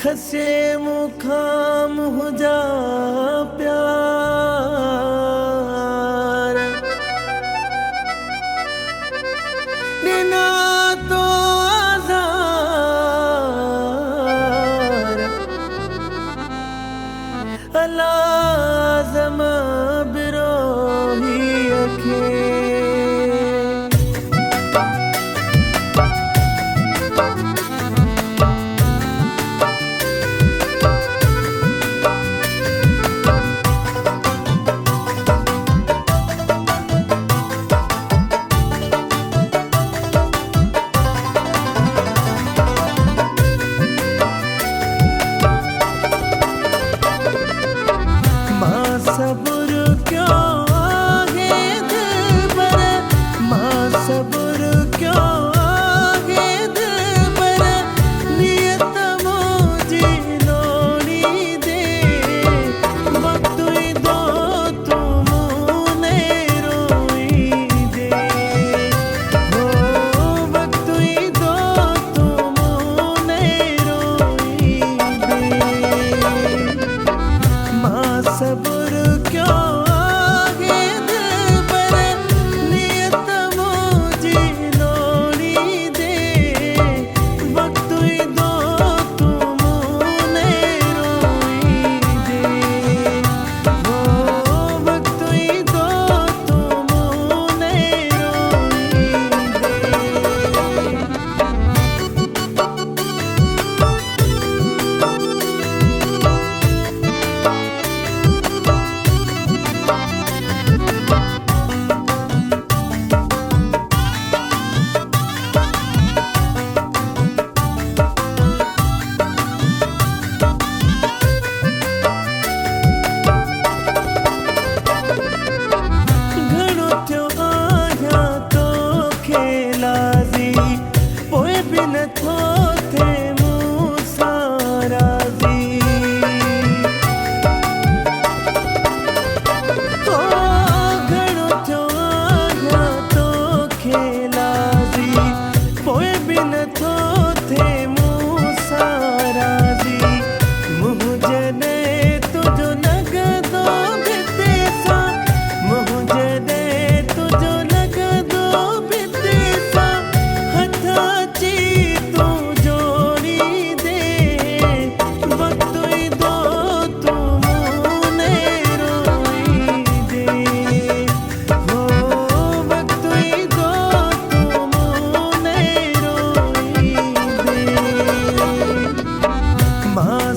खसे मुखाम हो जा प्यार देना तो आज़ार अलाज़म बिरोही अखे सब्र क्यों आगे दिलबर माँ सब्र क्यों आगे दिलबर नियत मुझे लोड़ी दे वक्त दो तुम ने रोई दे हो वक्त दो तुम ने रोई दे माँ सब्र क्यों आगे दिलबर नियत मुझे लोड़ी दे वक्त दो तुम ने रोई दे हो वक्त दो तुम ने रोई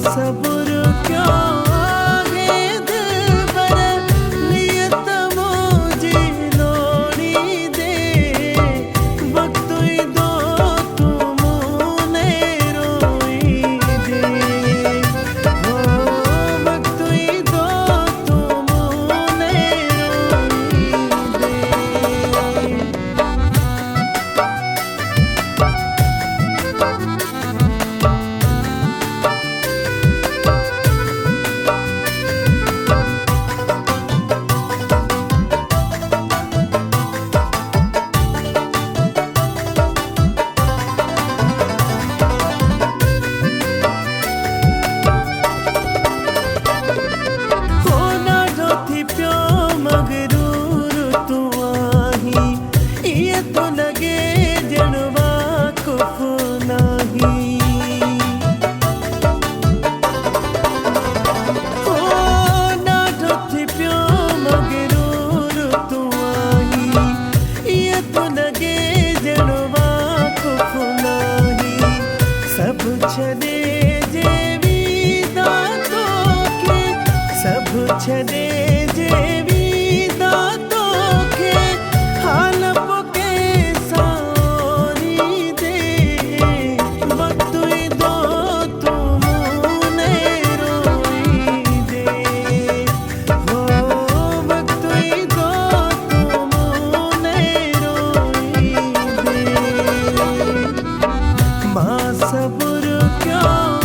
सब्र क्यों आगे दिलबर नियत मुझे लोड़ी दे वक्त दो तुम ने रोई दे हो वक्त दो तुम ने रोई दे तो लगे जनवा कुफ नहीं हो डाढो थी प्यो मगरूर तू आई ये तो लगे जनवा कुफ नहीं सब छदे जेवी दातों के सब छदे जेवी दातों के हाल सब्र क्यों